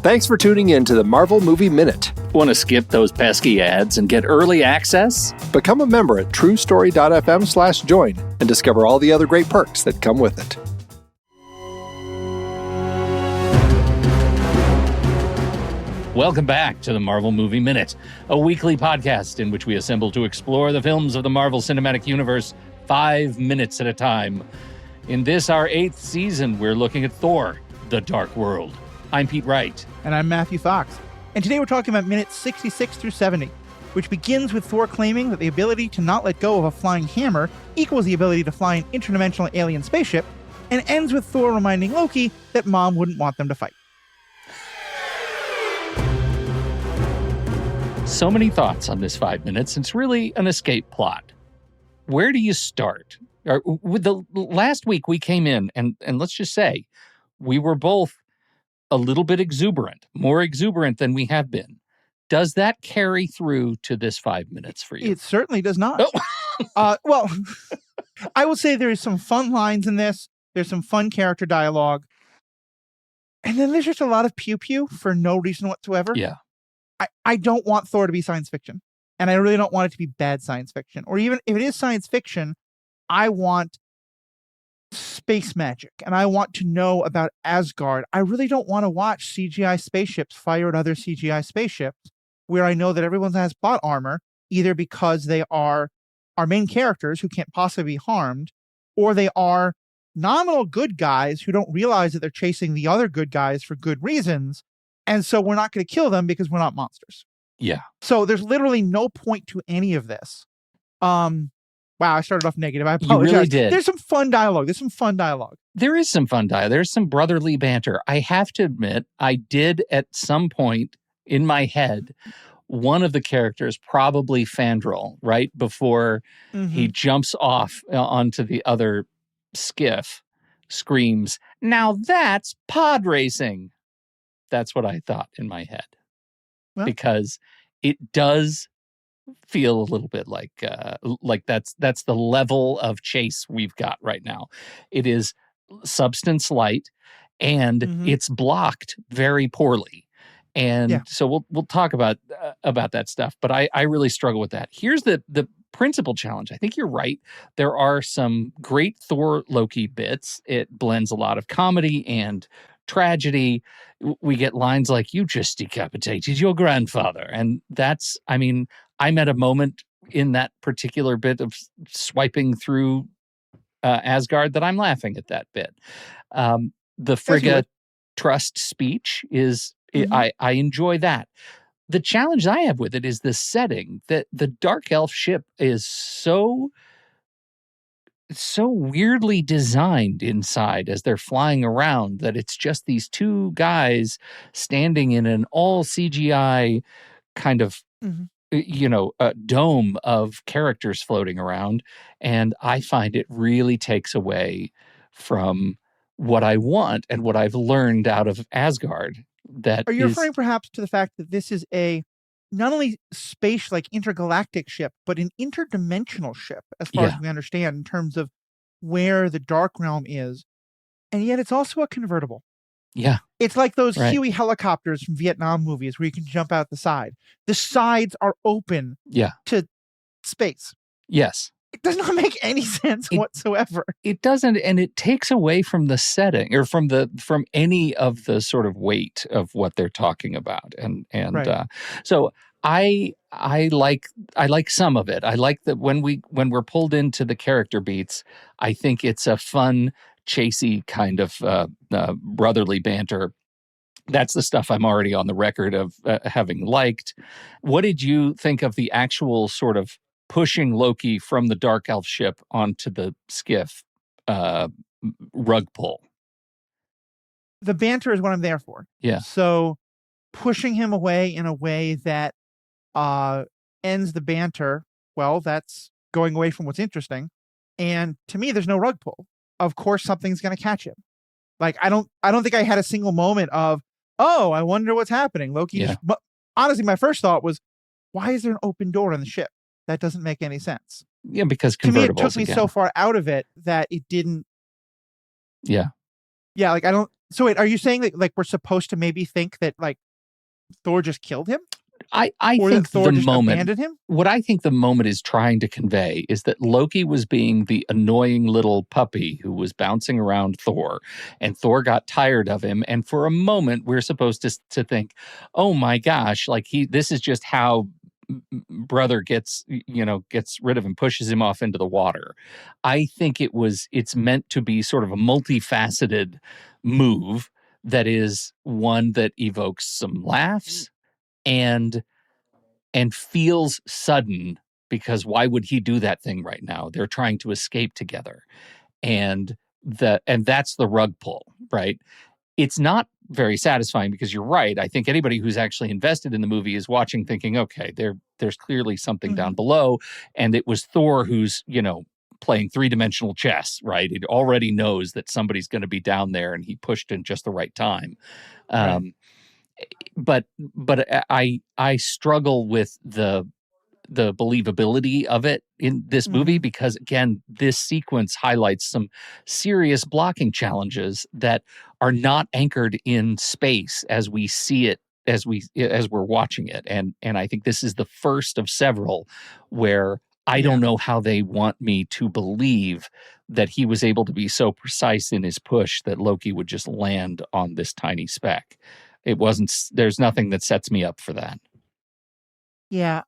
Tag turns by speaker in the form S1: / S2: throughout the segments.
S1: Thanks for tuning in to the Marvel Movie Minute.
S2: Want to skip those pesky ads and get early access?
S1: Become a member at truestory.fm/join and discover all the other great perks that come with it.
S2: Welcome back to the Marvel Movie Minute, a weekly podcast in which we assemble to explore the films of the Marvel Cinematic Universe 5 minutes at a time. In this, our 8th season, we're looking at Thor, The Dark World. I'm Pete Wright.
S3: And I'm Matthew Fox. And today we're talking about minutes 66 through 70, which begins with Thor claiming that the ability to not let go of a flying hammer equals the ability to fly an interdimensional alien spaceship, and ends with Thor reminding Loki that Mom wouldn't want them to fight.
S2: So many thoughts on this 5 minutes. It's really an escape plot. Where do you start? With the last week we came in, and let's just say, we were both a little bit exuberant, more exuberant than we have been. Does that carry through to this 5 minutes for you?
S3: It certainly does not.
S2: Oh.
S3: Well, I will say there's some fun lines in this. There's some fun character dialogue. And then there's just a lot of pew-pew for no reason whatsoever.
S2: Yeah.
S3: I don't want Thor to be science fiction. And I really don't want it to be bad science fiction. Or even if it is science fiction, I want space magic, and I want to know about Asgard. I really don't want to watch CGI spaceships fire at other CGI spaceships where I know that everyone has plot armor, either because they are our main characters who can't possibly be harmed, or they are nominal good guys who don't realize that they're chasing the other good guys for good reasons, and so we're not going to kill them because we're not monsters.
S2: Yeah.
S3: So there's literally no point to any of this. Wow, I started off negative. I apologize.
S2: You really did.
S3: There's some fun dialogue.
S2: There is some fun dialogue. There's some brotherly banter. I have to admit, I did at some point in my head, one of the characters, probably Fandral, right before he jumps off onto the other skiff, screams, "Now that's pod racing." That's what I thought in my head. Well, because it does feel a little bit like that's the level of chase we've got right now. It is substance light, and it's blocked very poorly. And so we'll talk about that stuff. But I really struggle with that. Here's the principal challenge. I think you're right. There are some great Thor Loki bits. It blends a lot of comedy and tragedy. We get lines like, "You just decapitated your grandfather." And that's, I mean, I'm at a moment in that particular bit of swiping through Asgard that I'm laughing at that bit. The Frigga trust speech is, I enjoy that. The challenge I have with it is the setting. That the Dark Elf ship is so weirdly designed inside as they're flying around that it's just these two guys standing in an all CGI kind of, a dome of characters floating around. And I find it really takes away from what I want and what I've learned out of Asgard. Are you
S3: referring perhaps to the fact that this is a not only space like intergalactic ship, but an interdimensional ship, as far as we understand, in terms of where the Dark Realm is. And yet it's also a convertible.
S2: Yeah.
S3: It's like those Huey helicopters from Vietnam movies where you can jump out the side. The sides are open to space.
S2: Yes.
S3: It does not make any sense whatsoever.
S2: It doesn't, and it takes away from the setting or from any of the sort of weight of what they're talking about. And so I like some of it. I like that when we're pulled into the character beats, I think it's a fun, chasey kind of brotherly banter. That's the stuff I'm already on the record of having liked. What did you think of the actual sort of pushing Loki from the Dark Elf ship onto the skiff rug pull?
S3: The banter is what I'm there for.
S2: Yeah.
S3: So pushing him away in a way that ends the banter, well, that's going away from what's interesting. And to me, there's no rug pull. Of course, something's going to catch him. Like, I don't think I had a single moment of, oh, I wonder what's happening. Loki. But honestly, my first thought was, why is there an open door on the ship? That doesn't make any sense.
S2: Yeah, because convertibles.
S3: To me, it took me so far out of it that it didn't.
S2: Yeah.
S3: Yeah, like I don't So wait, are you saying that like we're supposed to maybe think that like Thor just killed him?
S2: I
S3: Or
S2: think
S3: that Thor
S2: the
S3: just
S2: moment,
S3: abandoned him?
S2: what I think the moment is trying to convey is that Loki was being the annoying little puppy who was bouncing around Thor, and Thor got tired of him. And for a moment, we're supposed to think, oh my gosh, like this is just how brother gets rid of him, pushes him off into the water. I think it's meant to be sort of a multifaceted move that is one that evokes some laughs and feels sudden, because why would he do that thing right now? They're trying to escape together. And that's the rug pull, right? It's not very satisfying because you're right. I think anybody who's actually invested in the movie is watching thinking, okay, there's clearly something down below. And it was Thor who's, playing three-dimensional chess, right? It already knows that somebody's going to be down there and he pushed in just the right time.
S3: Right.
S2: But I struggle with the believability of it in this movie because, again, this sequence highlights some serious blocking challenges that are not anchored in space as we see it as we're watching it. And I think this is the first of several where I don't know how they want me to believe that he was able to be so precise in his push that Loki would just land on this tiny speck. There's nothing that sets me up for that.
S3: Yeah.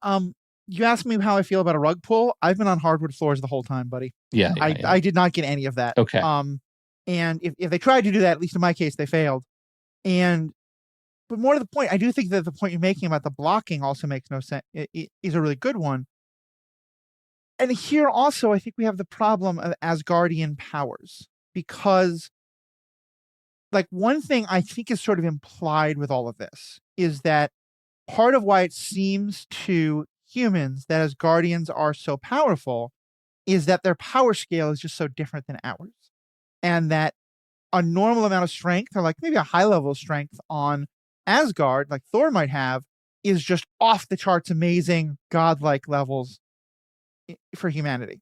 S3: You asked me how I feel about a rug pull. I've been on hardwood floors the whole time, buddy.
S2: Yeah.
S3: I did not get any of that.
S2: Okay.
S3: And if they tried to do that, at least in my case, they failed. But more to the point, I do think that the point you're making about the blocking also makes no sense. It is a really good one. And here also, I think we have the problem of Asgardian powers, because like one thing I think is sort of implied with all of this is that part of why it seems to humans that Asgardians are so powerful is that their power scale is just so different than ours. And that a normal amount of strength, or like maybe a high level of strength on Asgard, like Thor might have, is just off the charts amazing, godlike levels for humanity.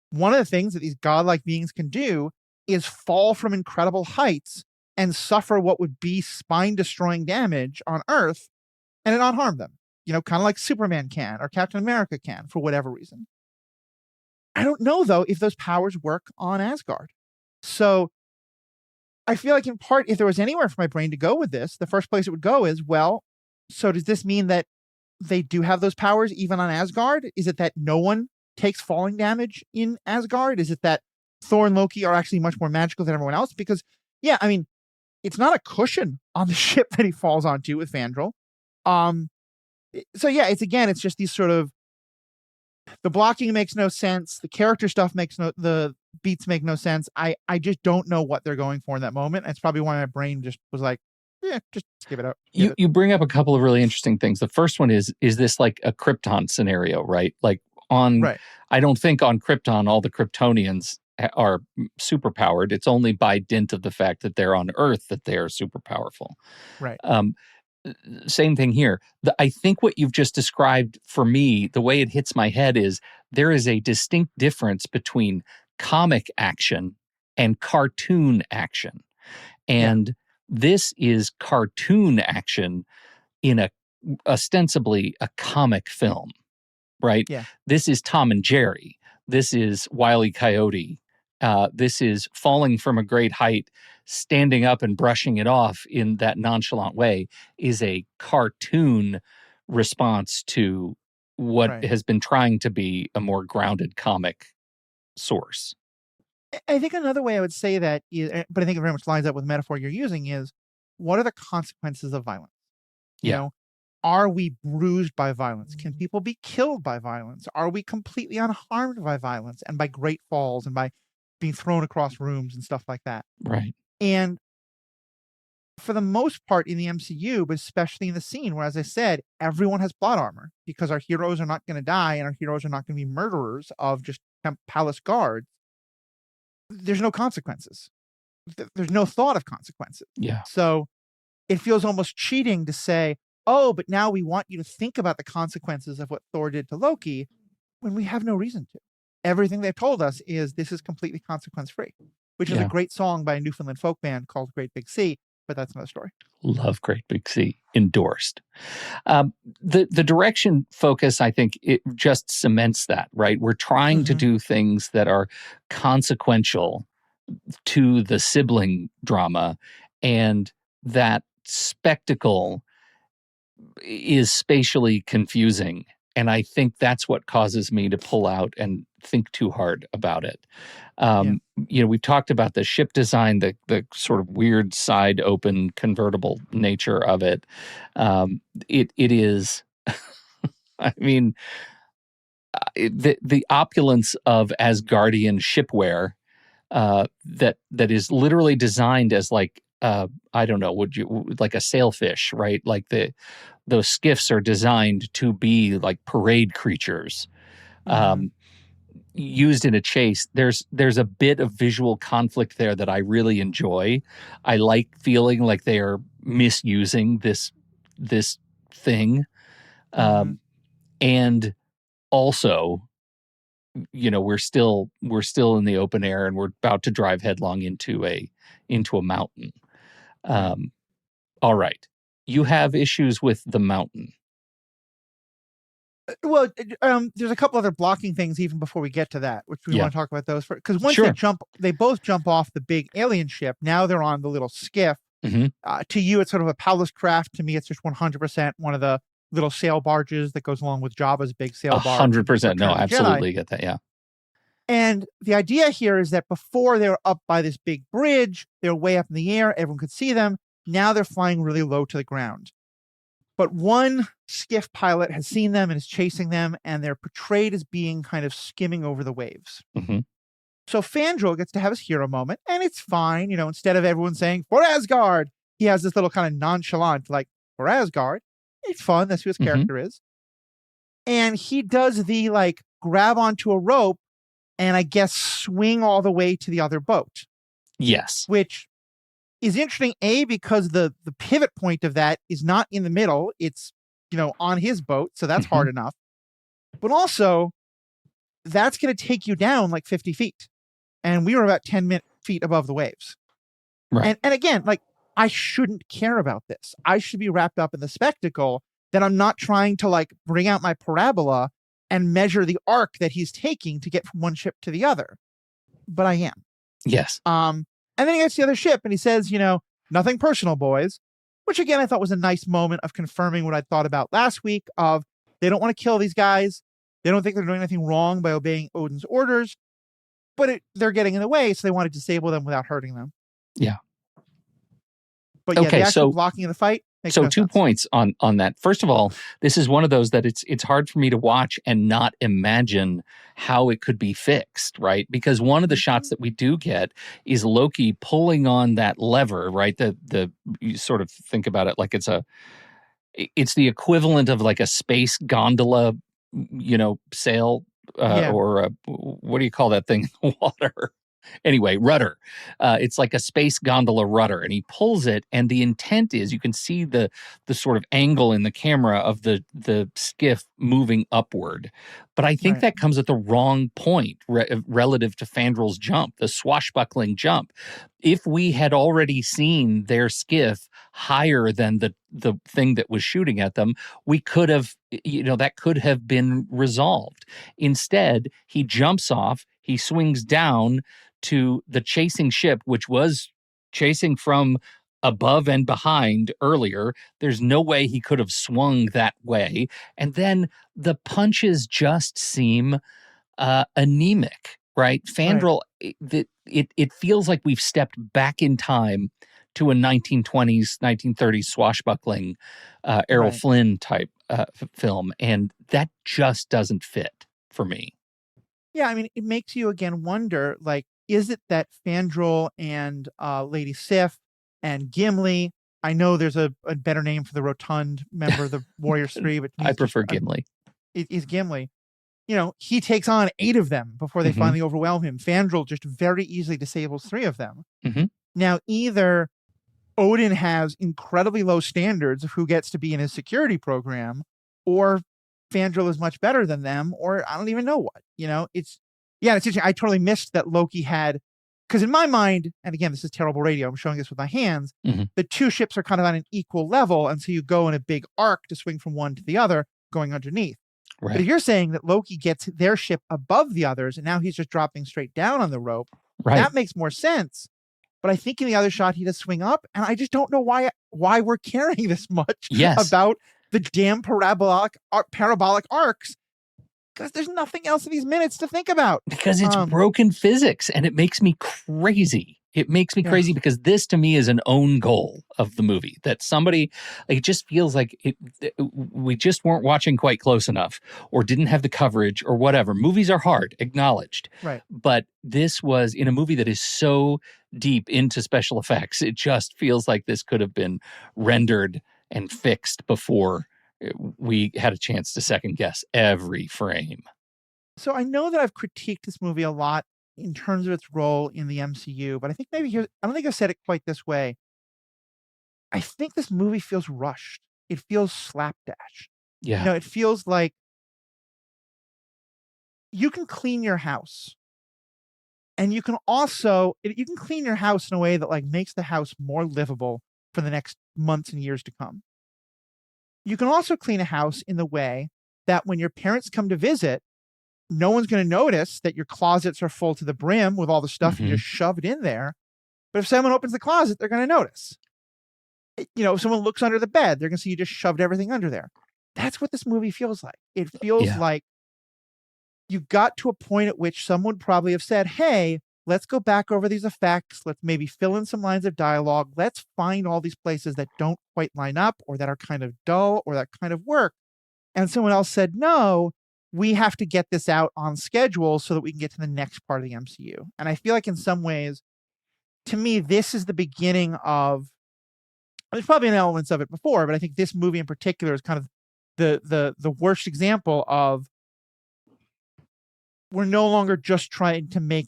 S3: One of the things that these godlike beings can do is fall from incredible heights and suffer what would be spine-destroying damage on Earth and it not harm them. Kind of like Superman can or Captain America can for whatever reason. I don't know, though, if those powers work on Asgard. So I feel like in part, if there was anywhere for my brain to go with this, the first place it would go is, well, so does this mean that they do have those powers even on Asgard? Is it that no one takes falling damage in Asgard? Is it that Thor and Loki are actually much more magical than everyone else? Because, yeah, I mean, it's not a cushion on the ship that he falls onto with Fandral. So yeah, it's just these sort of, the blocking makes no sense. The character stuff the beats make no sense. I just don't know what they're going for in that moment. It's probably why my brain just was like, yeah, just give it up.
S2: You bring up a couple of really interesting things. The first one is this like a Krypton scenario, right? Like I don't think on Krypton all the Kryptonians are super powered. It's only by dint of the fact that they're on Earth that they are super powerful.
S3: Right.
S2: Same thing here. I think what you've just described for me, the way it hits my head is there is a distinct difference between comic action and cartoon action. And this is cartoon action in ostensibly a comic film, right?
S3: Yeah.
S2: This is Tom and Jerry. This is Wile E. Coyote. This is falling from a great height, standing up and brushing it off in that nonchalant way is a cartoon response to what has been trying to be a more grounded comic source.
S3: I think another way I would say that is, but I think it very much lines up with the metaphor you're using, is what are the consequences of violence? Are we bruised by violence? Can people be killed by violence? Are we completely unharmed by violence and by great falls and by being thrown across rooms and stuff like that?
S2: Right.
S3: And for the most part in the MCU, but especially in the scene where, as I said, everyone has plot armor because our heroes are not going to die and our heroes are not going to be murderers of just palace guards. There's no consequences. There's no thought of consequences.
S2: Yeah.
S3: So it feels almost cheating to say, oh, but now we want you to think about the consequences of what Thor did to Loki when we have no reason to. Everything they've told us is this is completely consequence free. which is a
S2: Yeah.
S3: great song by a Newfoundland folk band called Great Big Sea, but that's another story.
S2: Love Great Big Sea. Endorsed. The direction focus, I think, it just cements that, right? We're trying to do things that are consequential to the sibling drama, and that spectacle is spatially confusing. And I think that's what causes me to pull out and think too hard about it. We've talked about the ship design, the sort of weird side open convertible nature of it. It is, I mean, the opulence of Asgardian shipware that is literally designed as like I don't know, like a sailfish, right? Like those skiffs are designed to be like parade creatures. Used in a chase. There's a bit of visual conflict there that I really enjoy. I like feeling like they are misusing this thing, and also, we're still in the open air and we're about to drive headlong into a mountain. All right, you have issues with the mountain.
S3: Well, there's a couple other blocking things even before we get to that, which we want to talk about those first. Because once they both jump off the big alien ship. Now they're on the little skiff. To you, it's sort of a powerless craft. To me, it's just 100% one of the little sail barges that goes along with Jabba's big sail barge.
S2: 100%. No, absolutely get that. Yeah.
S3: And the idea here is that before they were up by this big bridge, they were way up in the air. Everyone could see them. Now they're flying really low to the ground. But one skiff pilot has seen them and is chasing them, and they're portrayed as being kind of skimming over the waves. So Fandral gets to have his hero moment, and it's fine. Instead of everyone saying, "For Asgard," he has this little kind of nonchalant, like, "For Asgard." It's fun. That's who his character is. And he does the, like, grab onto a rope and I guess swing all the way to the other boat.
S2: Yes.
S3: Which is interesting, because the pivot point of that is not in the middle. It's, on his boat. So that's hard enough. But also, that's going to take you down like 50 feet. And we were about 10 feet above the waves.
S2: Right.
S3: And again, like, I shouldn't care about this. I should be wrapped up in the spectacle that I'm not trying to, like, bring out my parabola and measure the arc that he's taking to get from one ship to the other. But I am.
S2: Yes.
S3: And then he gets to the other ship and he says, "Nothing personal, boys," which again, I thought was a nice moment of confirming what I thought about last week of they don't want to kill these guys. They don't think they're doing anything wrong by obeying Odin's orders, but they're getting in the way. So they want to disable them without hurting them.
S2: Yeah.
S3: But yeah, the actual blocking of the fight.
S2: So 2 points on that. First of all, this is one of those that it's hard for me to watch and not imagine how it could be fixed, right? Because one of the shots that we do get is Loki pulling on that lever, right? You sort of think about it like it's the equivalent of like a space gondola, sail, or what do you call that thing in the water? Anyway, rudder. It's like a space gondola rudder, and he pulls it, and the intent is you can see the sort of angle in the camera of the skiff moving upward. But I think that comes at the wrong point relative to Fandral's jump, the swashbuckling jump. If we had already seen their skiff higher than the thing that was shooting at them, we could have, that could have been resolved. Instead, he jumps off, he swings down to the chasing ship, which was chasing from above and behind earlier. There's no way he could have swung that way. And then the punches just seem anemic, right? Fandral, it feels like we've stepped back in time to a 1920s, 1930s swashbuckling Errol Flynn type film. And that just doesn't fit for me.
S3: Yeah, I mean, it makes you again wonder, like, is it that Fandral and Lady Sif and Gimli, I know there's a better name for the rotund member of the Warriors 3, but
S2: I prefer Gimli.
S3: Is Gimli. He takes on 8 of them before they finally overwhelm him. Fandral just very easily disables 3 of them. Now, either Odin has incredibly low standards of who gets to be in his security program, or Fandral is much better than them, or I don't even know what. It's interesting. I totally missed that Loki had because in my mind, and again, this is terrible radio, I'm showing this with my hands,
S2: Mhm.
S3: the two ships are kind of on an equal level, and so you go in a big arc to swing from one to the other, going underneath. But if
S2: Right.
S3: you're saying that Loki gets their ship above the others, and now he's just dropping straight down on the rope,
S2: Right.
S3: that makes more sense. But I think in the other shot, he does swing up, and I just don't know why we're caring this much
S2: Yes.
S3: about the damn parabolic arcs, because there's nothing else in these minutes to think about.
S2: Because it's broken physics, and it makes me crazy. It makes me
S3: Yeah.
S2: crazy because this to me is an own goal of the movie, that somebody, it just feels like we just weren't watching quite close enough, or didn't have the coverage, or whatever. Movies are hard, acknowledged.
S3: Right.
S2: But this was in a movie that is so deep into special effects. It just feels like this could have been rendered and fixed before we had a chance to second guess every frame.
S3: So I know that I've critiqued this movie a lot in terms of its role in the MCU, but I think maybe here, I don't think I've said it quite this way. I think this movie feels rushed. It feels slapdash.
S2: Yeah.
S3: It feels like you can clean your house, and you can clean your house in a way that like makes the house more livable for the next months and years to come. You can also clean a house in the way that when your parents come to visit, no one's going to notice that your closets are full to the brim with all the stuff you just shoved in there. But if someone opens the closet, they're going to notice. If someone looks under the bed, they're going to see you just shoved everything under there. That's what this movie feels like. It feels like you got to a point at which someone probably have said, hey, let's go back over these effects. Let's maybe fill in some lines of dialogue. Let's find all these places that don't quite line up, or that are kind of dull, or that kind of work. And someone else said, no, we have to get this out on schedule so that we can get to the next part of the MCU. And I feel like in some ways, to me, this is the beginning of, there's probably been elements of it before, but I think this movie in particular is kind of the worst example of, we're no longer just trying to make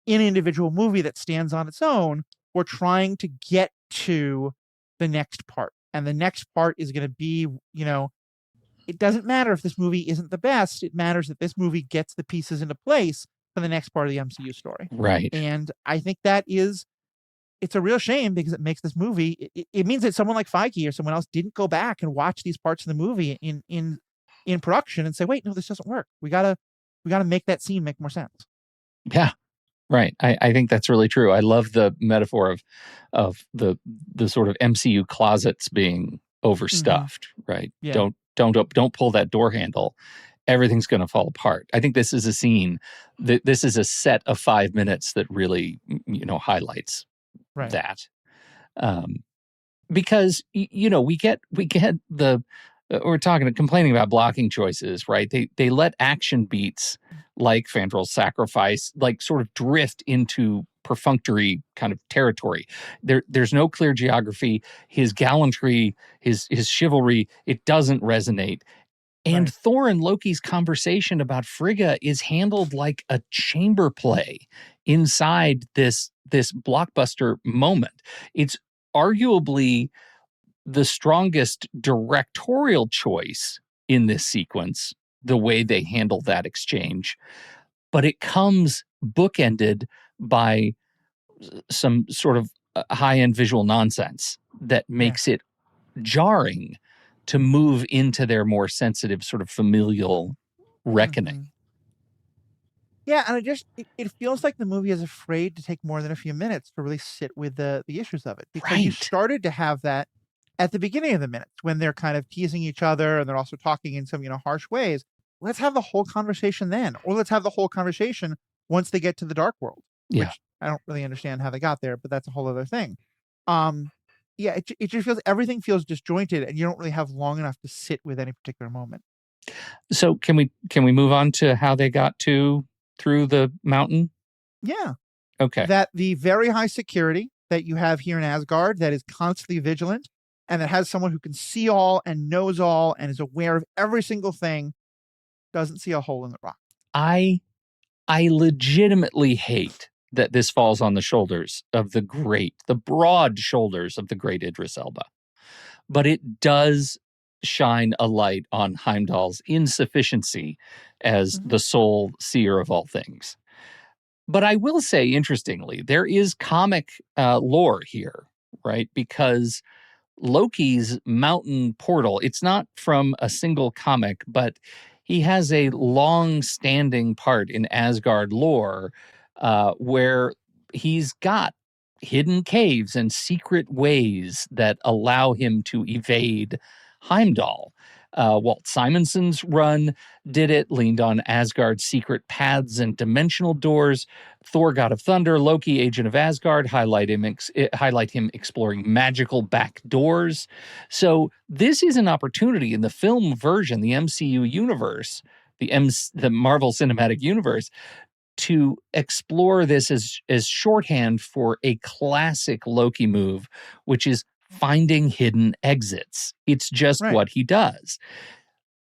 S3: an individual movie that stands on its own. We're trying to get to the next part. And the next part is going to be, it doesn't matter if this movie isn't the best. It matters that this movie gets the pieces into place for the next part of the MCU story.
S2: Right.
S3: And I think it's a real shame, because it makes this movie, it means that someone like Feige or someone else didn't go back and watch these parts of the movie in production and say, wait, no, this doesn't work. We gotta make that scene make more sense.
S2: Yeah. Right. I think that's really true. I love the metaphor of the sort of MCU closets being overstuffed, right?
S3: Yeah.
S2: Don't pull that door handle. Everything's going to fall apart. I think this is a scene this is a set of 5 minutes that really, highlights that. Because, we get the, we're complaining about blocking choices, right? They let action beats like Fandral's sacrifice, like sort of drift into perfunctory kind of territory. There's no clear geography. His gallantry, his chivalry, it doesn't resonate. And Thor and Loki's conversation about Frigga is handled like a chamber play inside this blockbuster moment. It's arguably the strongest directorial choice in this sequence, the way they handle that exchange. But it comes bookended by some sort of high-end visual nonsense that makes it jarring to move into their more sensitive sort of familial reckoning.
S3: Yeah, and it feels like the movie is afraid to take more than a few minutes to really sit with the issues of it, because you started to have that at the beginning of the minutes when they're kind of teasing each other and they're also talking in some harsh ways. Let's have the whole conversation then, or let's have the whole conversation once they get to the dark world. Which I don't really understand how they got there, but that's a whole other thing. It just feels, everything feels disjointed, and you don't really have long enough to sit with any particular moment.
S2: So can we move on to how they got through the mountain?
S3: Yeah.
S2: Okay.
S3: That the very high security that you have here in Asgard, that is constantly vigilant, and that has someone who can see all and knows all and is aware of every single thing, doesn't see a hole in the rock.
S2: I legitimately hate that this falls on the shoulders of the broad shoulders of the great Idris Elba. But it does shine a light on Heimdall's insufficiency as the sole seer of all things. But I will say, interestingly, there is comic lore here, right? Because Loki's mountain portal, it's not from a single comic, but he has a long-standing part in Asgard lore where he's got hidden caves and secret ways that allow him to evade Heimdall. Walt Simonson's run did it, leaned on Asgard's secret paths and dimensional doors. Thor, God of Thunder, Loki, Agent of Asgard, highlight him exploring magical back doors. So this is an opportunity in the film version, the MCU universe, the Marvel Cinematic Universe, to explore this as shorthand for a classic Loki move, which is finding hidden exits. It's just
S3: Right.
S2: what he does.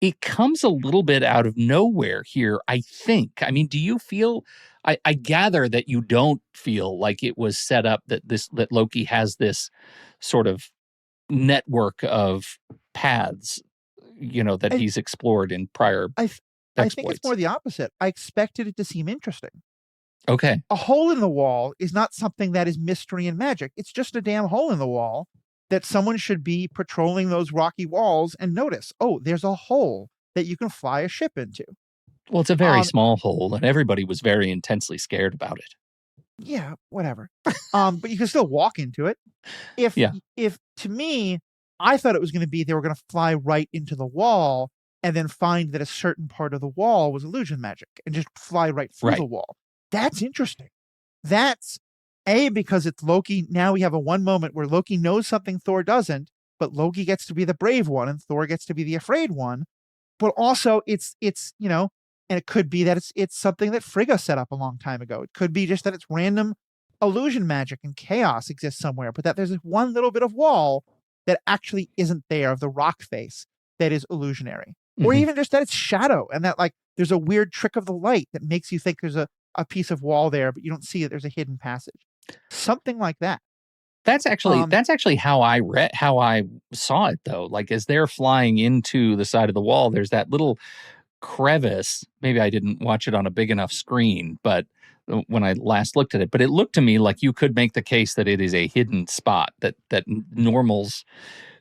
S2: It comes a little bit out of nowhere here, I think. I mean, do you feel, I gather that you don't feel like it was set up that Loki has this sort of network of paths, that he's explored in prior
S3: I think it's more the opposite. I expected it to seem interesting.
S2: Okay.
S3: A hole in the wall is not something that is mystery and magic. It's just a damn hole in the wall that someone should be patrolling those rocky walls and notice, oh, there's a hole that you can fly a ship into.
S2: Well, it's a very small hole, and everybody was very intensely scared about it.
S3: Yeah, whatever. But you can still walk into it. If to me, I thought it was going to be they were going to fly right into the wall and then find that a certain part of the wall was illusion magic and just fly right through the wall. That's interesting. That's because it's Loki. Now we have a one moment where Loki knows something Thor doesn't, but Loki gets to be the brave one and Thor gets to be the afraid one. But also it's and it could be that it's something that Frigga set up a long time ago. It could be just that it's random illusion magic and chaos exists somewhere, but that there's this one little bit of wall that actually isn't there, of the rock face, that is illusionary. Or even just that it's shadow and that there's a weird trick of the light that makes you think there's a piece of wall there, but you don't see it. There's a hidden passage. Something like that.
S2: That's actually how I saw it, though. Like, as they're flying into the side of the wall, there's that little crevice. Maybe I didn't watch it on a big enough screen, but when I last looked at it, but it looked to me like you could make the case that it is a hidden spot that normals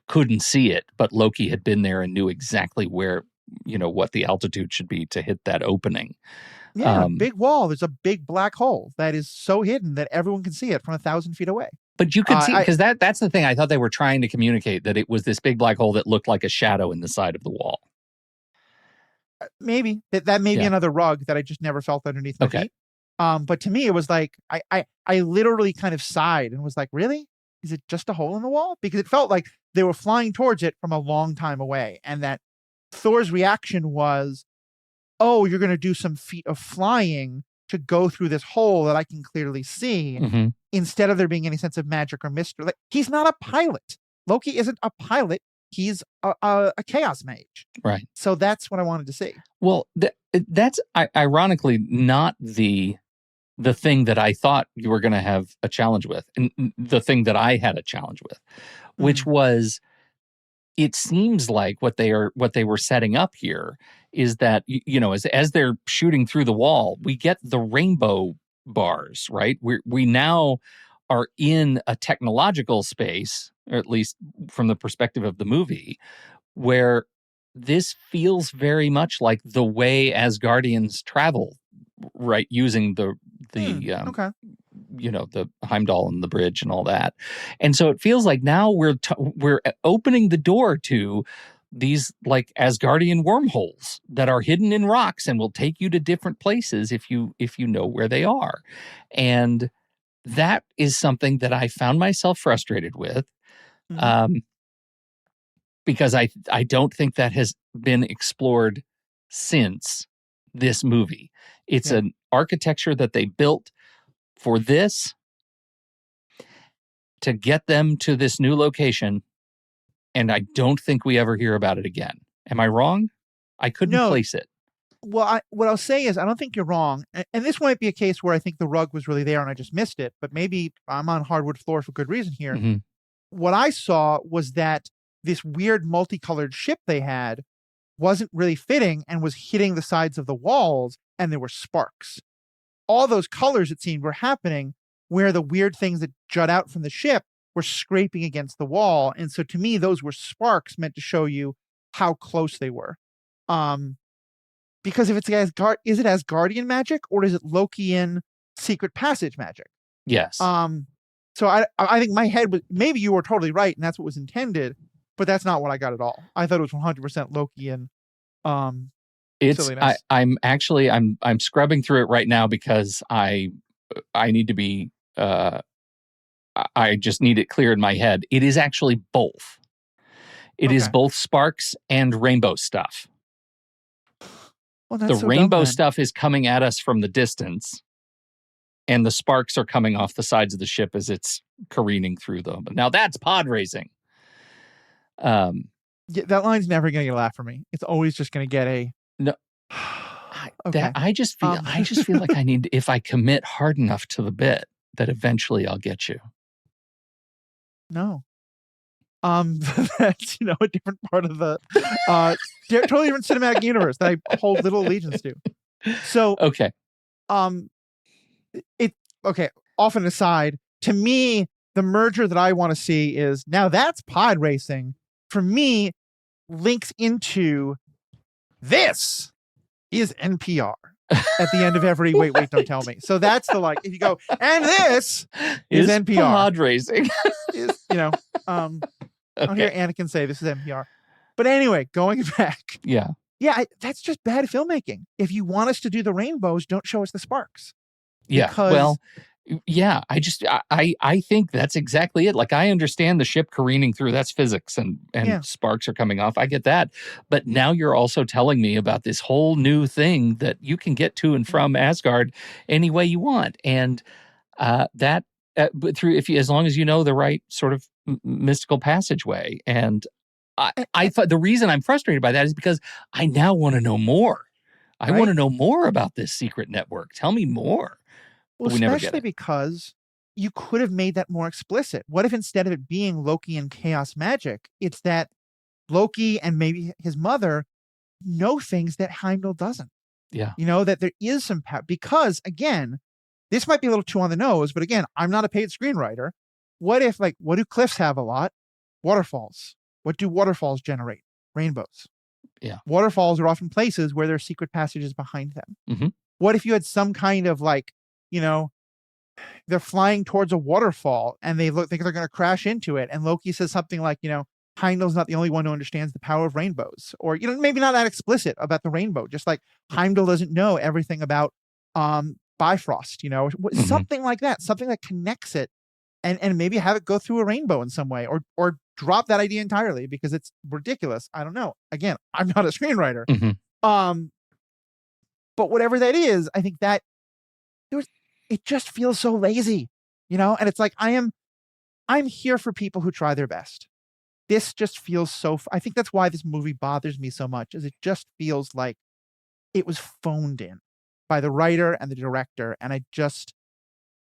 S2: couldn't see it, but Loki had been there and knew exactly where, what the altitude should be to hit that opening.
S3: Yeah, big wall. There's a big black hole that is so hidden that everyone can see it from 1,000 feet away.
S2: But you could see, because that's the thing. I thought they were trying to communicate that it was this big black hole that looked like a shadow in the side of the wall.
S3: Maybe that may be another rug that I just never felt underneath my feet. But to me, it was like I literally kind of sighed and was like, really? Is it just a hole in the wall? Because it felt like they were flying towards it from a long time away, and that Thor's reaction was, oh, you're going to do some feat of flying to go through this hole that I can clearly see, instead of there being any sense of magic or mystery. Like, he's not a pilot. Loki isn't a pilot. He's a chaos mage.
S2: Right.
S3: So that's what I wanted to see.
S2: Well, that's ironically not the thing that I thought you were going to have a challenge with, and the thing that I had a challenge with, which was, it seems like what they were setting up here is that, as they're shooting through the wall, we get the rainbow bars, right? We now are in a technological space, or at least from the perspective of the movie, where this feels very much like the way Asgardians travel, right? Using the Heimdall and the bridge and all that. And so it feels like now we're opening the door to these like Asgardian wormholes that are hidden in rocks and will take you to different places if you know where they are. And that is something that I found myself frustrated with, because I don't think that has been explored since this movie. It's an architecture that they built for this to get them to this new location, and I don't think we ever hear about it again. Am I wrong? I couldn't place it.
S3: Well, what I'll say is I don't think you're wrong. And this might be a case where I think the rug was really there and I just missed it, but maybe I'm on hardwood floor for good reason here. What I saw was that this weird multicolored ship they had wasn't really fitting and was hitting the sides of the walls, and there were sparks. all those colors it seemed were happening where the weird things that jut out from the ship were scraping against the wall. And so to me, those were sparks meant to show you how close they were. Because if it's is it Asgardian magic or is it Lokian secret passage magic?
S2: Yes.
S3: So I think my head was, maybe you were totally right and that's what was intended, but that's not what I got at all. I thought it was 100% Lokian. Silliness.
S2: I'm scrubbing through it right now because I need to be I just need it clear in my head. It is actually both. It is both sparks and rainbow stuff.
S3: Well, that's
S2: the rainbow stuff is coming at us from the distance, and the sparks are coming off the sides of the ship as it's careening through them. Now that's pod racing.
S3: Yeah, that line's never going to get a laugh from me. It's always just going to get a
S2: no. I just feel like I need, if I commit hard enough to the bit, that eventually I'll get you.
S3: No. That's, a different part of the totally different cinematic universe that I hold little allegiance to. So
S2: okay.
S3: Off an aside, to me, the merger that I want to see is now that's pod racing. For me, links into this is NPR at the end of every wait, don't tell me. So that's the if you go, and this is NPR.
S2: Pod racing.
S3: I'll hear Anakin say this is NPR. But anyway, going back.
S2: Yeah.
S3: Yeah, that's just bad filmmaking. If you want us to do the rainbows, don't show us the sparks.
S2: Yeah. Well, yeah, I think that's exactly it. Like, I understand the ship careening through, that's physics and sparks are coming off. I get that. But now you're also telling me about this whole new thing that you can get to and from Asgard any way you want. And that as long as you know the right sort of mystical passageway. And I thought the reason I'm frustrated by that is because I now want to know more. I want to know more about this secret network. Tell me more.
S3: Well, especially because you could have made that more explicit. What if instead of it being Loki and chaos magic, it's that Loki and maybe his mother know things that Heimdall doesn't?
S2: Yeah.
S3: That there is some power. Because, again, this might be a little too on the nose, but again, I'm not a paid screenwriter. What if, what do cliffs have a lot? Waterfalls. What do waterfalls generate? Rainbows.
S2: Yeah.
S3: Waterfalls are often places where there are secret passages behind them.
S2: Mm-hmm.
S3: What if you had some kind of they're flying towards a waterfall and they think they're going to crash into it. And Loki says something like, Heimdall's not the only one who understands the power of rainbows. Or, maybe not that explicit about the rainbow, just like Heimdall doesn't know everything about Bifrost,
S2: Mm-hmm.
S3: something like that, something that connects it and maybe have it go through a rainbow in some way or drop that idea entirely because it's ridiculous. I don't know. Again, I'm not a screenwriter.
S2: Mm-hmm.
S3: But whatever that is, I think that it just feels so lazy, and it's like, I'm here for people who try their best. This just feels so, I think that's why this movie bothers me so much, is it just feels like it was phoned in by the writer and the director. And I just,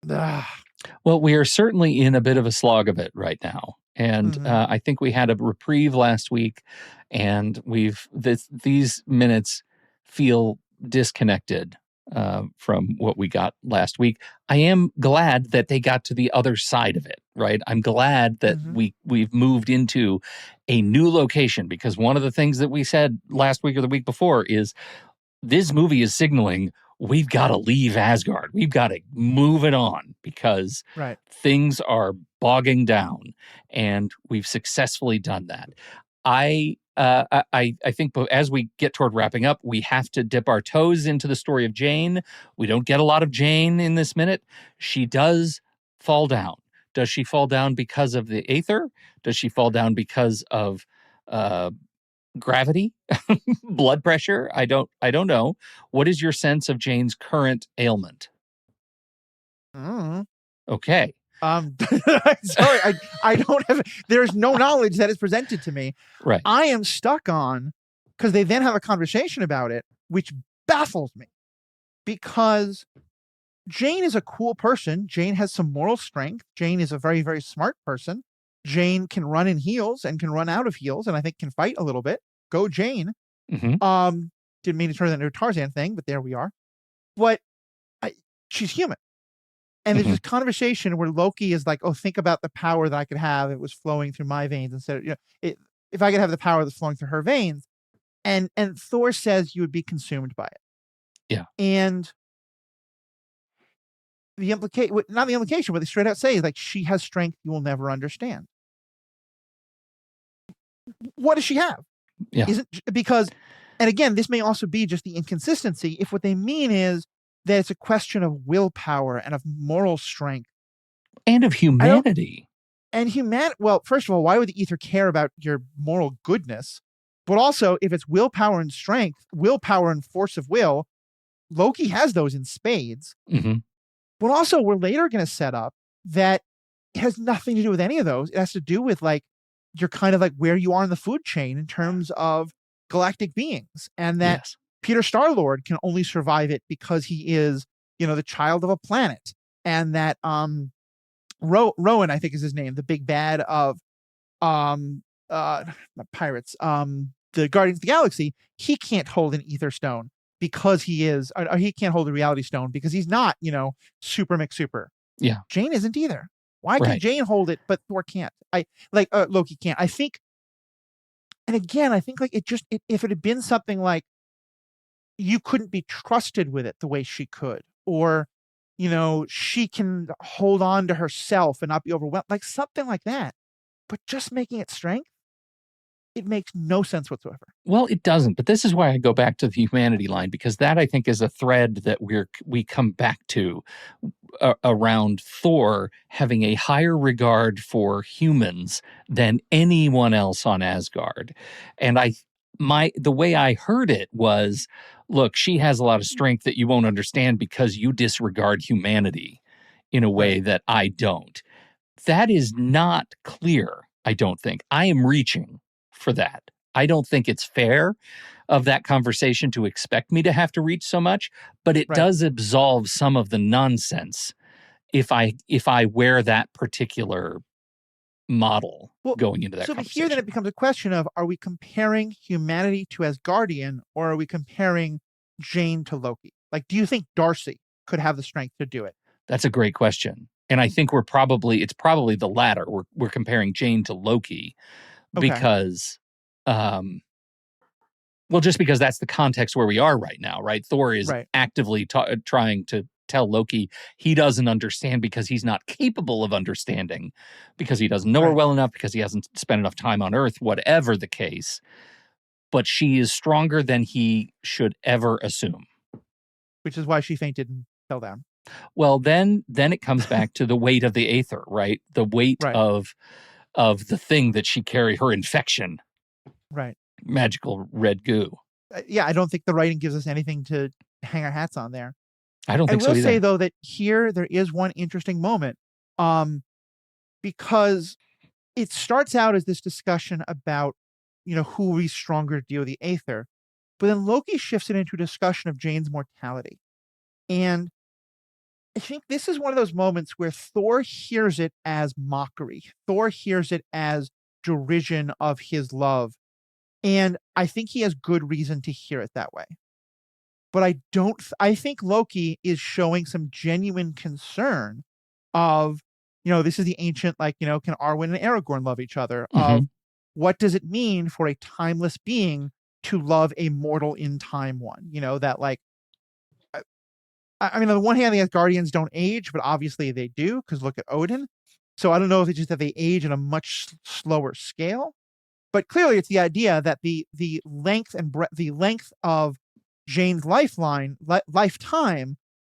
S2: Well, we are certainly in a bit of a slog of it right now. And I think we had a reprieve last week, and these minutes feel disconnected from what we got last week. I am glad that they got to the other side of it, right? I'm glad that we've moved into a new location, because one of the things that we said last week or the week before is this movie is signaling we've got to leave Asgard. We've got to move it on because things are bogging down, and we've successfully done that. I think as we get toward wrapping up, we have to dip our toes into the story of Jane. We don't get a lot of Jane in this minute. She does fall down. Does she fall down because of the Aether? Does she fall down because of gravity? Blood pressure? I don't know. What is your sense of Jane's current ailment? Okay.
S3: Sorry, I don't have, there's no knowledge that is presented to me.
S2: Right.
S3: I am stuck on, because they then have a conversation about it, which baffles me, because Jane is a cool person. Jane has some moral strength. Jane is a very, very smart person. Jane can run in heels and can run out of heels, and I think can fight a little bit. Go Jane. Didn't mean to turn that into a Tarzan thing, but there we are. But she's human. And there's this conversation where Loki is like, oh, think about the power that I could have. It was flowing through my veins instead of, if I could have the power that's flowing through her veins. And Thor says you would be consumed by it.
S2: Yeah.
S3: And the not the implication, what they straight out say is like, she has strength you will never understand. What does she have?
S2: Yeah.
S3: Because, and again, this may also be just the inconsistency if what they mean is that it's a question of willpower and of moral strength.
S2: And of humanity.
S3: Well, first of all, why would the ether care about your moral goodness? But also, if it's willpower and strength, willpower and force of will, Loki has those in spades. But also, we're later going to set up that it has nothing to do with any of those. It has to do with like, you're kind of like where you are in the food chain in terms of galactic beings. And that Peter Star-Lord can only survive it because he is, the child of a planet. And that Rowan, I think is his name, the big bad of not pirates, the Guardians of the Galaxy, he can't hold an ether stone because he is, or he can't hold a reality stone because he's not, super McSuper.
S2: Yeah.
S3: Jane isn't either. Why can Jane hold it, but Thor can't? Loki can't. I think, and again, I think like if it had been something like you couldn't be trusted with it the way she could, or, she can hold on to herself and not be overwhelmed, like something like that. But just making it strength, it makes no sense whatsoever.
S2: Well, it doesn't. But this is why I go back to the humanity line, because that I think is a thread that we come back to around Thor having a higher regard for humans than anyone else on Asgard. And the way I heard it was, look, she has a lot of strength that you won't understand because you disregard humanity in a way that I don't. That is not clear, I don't think. I am reaching for that. I don't think it's fair of that conversation to expect me to have to reach so much, but it does absolve some of the nonsense if I wear that particular model going into that conversation.
S3: So here then it becomes a question of, are we comparing humanity to Asgardian, or are we comparing Jane to Loki? Like, do you think Darcy could have the strength to do it?
S2: That's a great question. And I think it's probably the latter. We're comparing Jane to Loki because, just because that's the context where we are right now, right? Thor is actively trying to tell Loki he doesn't understand because he's not capable of understanding, because he doesn't know her well enough, because he hasn't spent enough time on Earth, whatever the case. But she is stronger than he should ever assume.
S3: Which is why she fainted and fell down.
S2: Well, then it comes back to the weight of the aether, right? The weight of the thing that she carried, her infection.
S3: Right.
S2: Magical red goo.
S3: I don't think the writing gives us anything to hang our hats on there.
S2: I don't think so either.
S3: I will say, though, that here there is one interesting moment, because it starts out as this discussion about, who will be stronger to deal with the aether, but then Loki shifts it into a discussion of Jane's mortality. And I think this is one of those moments where Thor hears it as mockery. Thor hears it as derision of his love. And I think he has good reason to hear it that way. But I think Loki is showing some genuine concern of, this is the ancient, can Arwen and Aragorn love each other? Of what does it mean for a timeless being to love a mortal in time one? On the one hand, the Asgardians don't age, but obviously they do, because look at Odin. So I don't know if it's just that they age at a much slower scale, but clearly it's the idea that the length of Jane's lifetime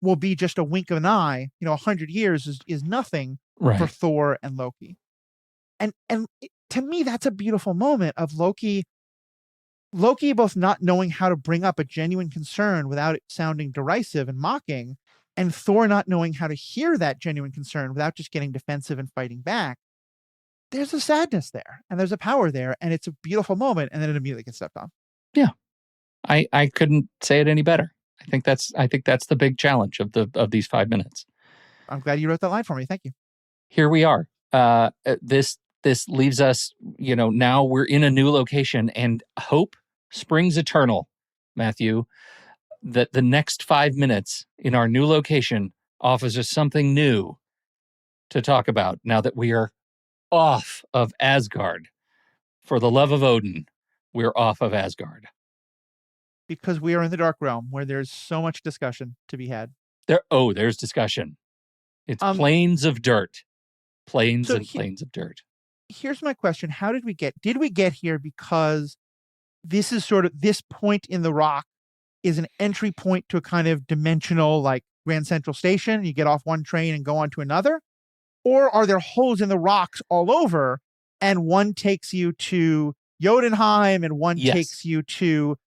S3: will be just a wink of an eye. 100 years is nothing for Thor and Loki. And to me, that's a beautiful moment of Loki both not knowing how to bring up a genuine concern without it sounding derisive and mocking, and Thor not knowing how to hear that genuine concern without just getting defensive and fighting back. There's a sadness there, and there's a power there, and it's a beautiful moment, and then it immediately gets stepped on.
S2: Yeah. I couldn't say it any better. I think that's the big challenge of these 5 minutes.
S3: I'm glad you wrote that line for me. Thank you.
S2: Here we are. This leaves us, now we're in a new location, and hope springs eternal, Matthew, that the next 5 minutes in our new location offers us something new to talk about now that we are off of Asgard. For the love of Odin, we're off of Asgard.
S3: Because we are in the Dark Realm where there's so much discussion to be had.
S2: There's discussion. It's plains of dirt. Plains of dirt.
S3: Here's my question. How did we get here because this is sort of, this point in the rock is an entry point to a kind of dimensional, like Grand Central Station. You get off one train and go on to another. Or are there holes in the rocks all over and one takes you to Jotunheim and one takes you to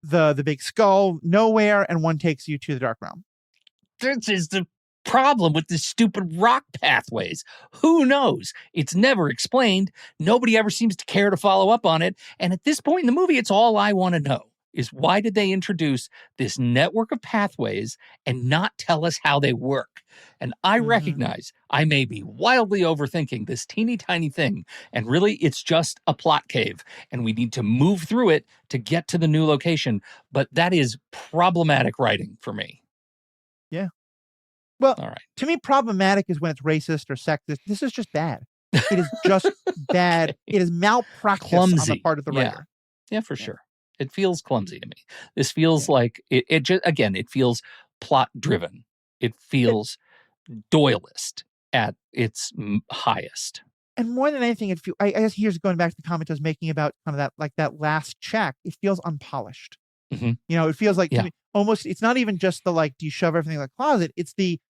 S3: the big skull nowhere and one takes you to the Dark Realm?
S2: This is the problem with the stupid rock pathways. Who knows? It's never explained. Nobody ever seems to care to follow up on it. And at this point in the movie, it's all I want to know is why did they introduce this network of pathways and not tell us how they work? And I recognize I may be wildly overthinking this teeny tiny thing. And really, it's just a plot cave. And we need to move through it to get to the new location. But that is problematic writing for me.
S3: Yeah. Well,
S2: all right.
S3: To me, problematic is when it's racist or sexist. This is just bad. It is just bad. It is malpractice on the part of the writer.
S2: Yeah, for sure. It feels clumsy to me. This feels like it just, again, it feels plot driven. It feels Doyleist at its highest.
S3: And more than anything, I guess here's going back to the comment I was making about kind of that, like that last check. It feels unpolished.
S2: Mm-hmm.
S3: You know, it feels like to me, almost, it's not even just the, like, do you shove everything in the closet? It's the,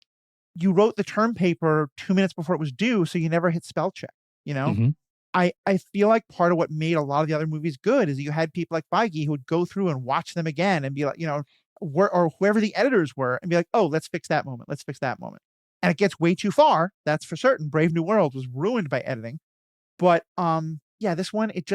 S3: you wrote the term paper 2 minutes before it was due, so you never hit spell check, you know?
S2: Mm-hmm.
S3: I feel like part of what made a lot of the other movies good is that you had people like Feige who would go through and watch them again and be like, you know, or whoever the editors were and be like, oh, let's fix that moment. Let's fix that moment. And it gets way too far. That's for certain. Brave New World was ruined by editing. But this one, it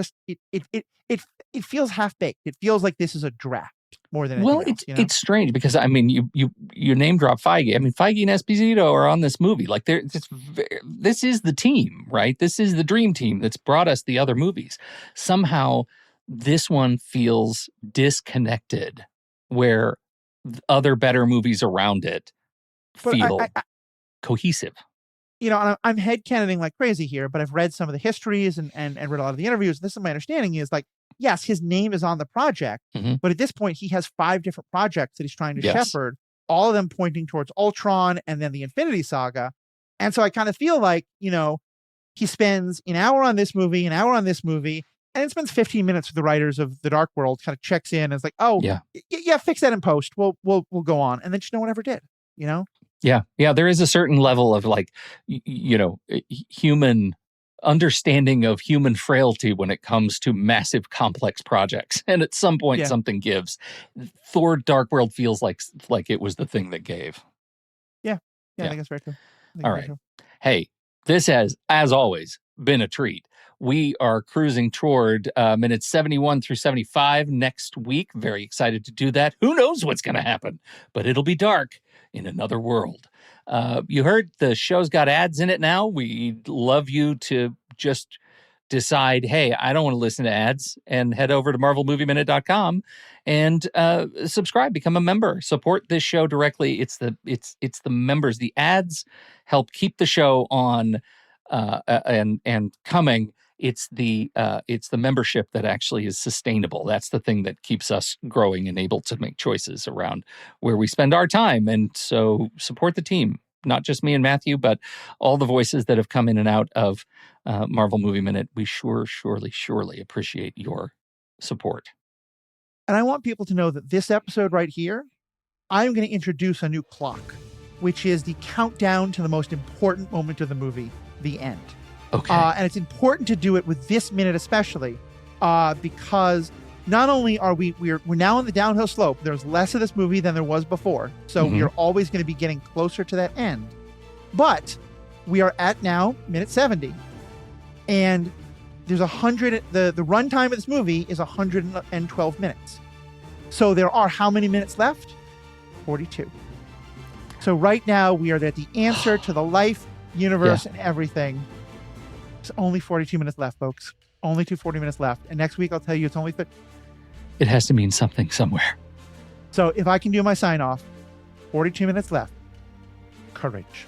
S3: feels half baked. It feels like this is a draft more than anything else, you know?
S2: It's strange because I mean you name drop Feige. I mean Feige and Esposito are on this movie. Like this is the team, right? This is the dream team that's brought us the other movies. Somehow this one feels disconnected, where other better movies around it feel cohesive.
S3: You know, I'm headcanoning like crazy here, but I've read some of the histories and read a lot of the interviews. This is my understanding is like, yes, his name is on the project, but at this point he has 5 different projects that he's trying to shepherd, all of them pointing towards Ultron and then the Infinity Saga. And so I kind of feel like, you know, he spends an hour on this movie, and then spends 15 minutes with the writers of The Dark World, kind of checks in and is like, oh, yeah, fix that in post. We'll go on. And then just no one ever did, you know?
S2: Yeah. There is a certain level of like, you know, human understanding of human frailty when it comes to massive, complex projects. And at some point, something gives. Thor: Dark World feels like it was the thing that gave.
S3: Yeah, I think that's very true.
S2: All right. Hey, this has, as always, been a treat. We are cruising toward minutes 71 through 75 next week. Very excited to do that. Who knows what's going to happen, but it'll be dark in another world. You heard the show's got ads in it now. We'd love you to just decide, hey, I don't want to listen to ads, and head over to marvelmovieminute.com and subscribe, become a member, support this show directly. It's the members. The ads help keep the show on and coming. It's the membership that actually is sustainable. That's the thing that keeps us growing and able to make choices around where we spend our time. And so support the team, not just me and Matthew, but all the voices that have come in and out of Marvel Movie Minute. We surely appreciate your support.
S3: And I want people to know that this episode right here, I'm going to introduce a new clock, which is the countdown to the most important moment of the movie, the end.
S2: Okay.
S3: And it's important to do it with this minute especially, because not only are we're now on the downhill slope, there's less of this movie than there was before, so we are always going to be getting closer to that end. But we are at now minute 70, and there's 100. The runtime of this movie is 112 minutes. So there are how many minutes left? 42. So right now we are at the answer to the life, universe, and everything. It's only 42 minutes left, folks. Only 40 minutes left. And next week I'll tell you it's only...
S2: It has to mean something somewhere.
S3: So if I can do my sign off, 42 minutes left. courage.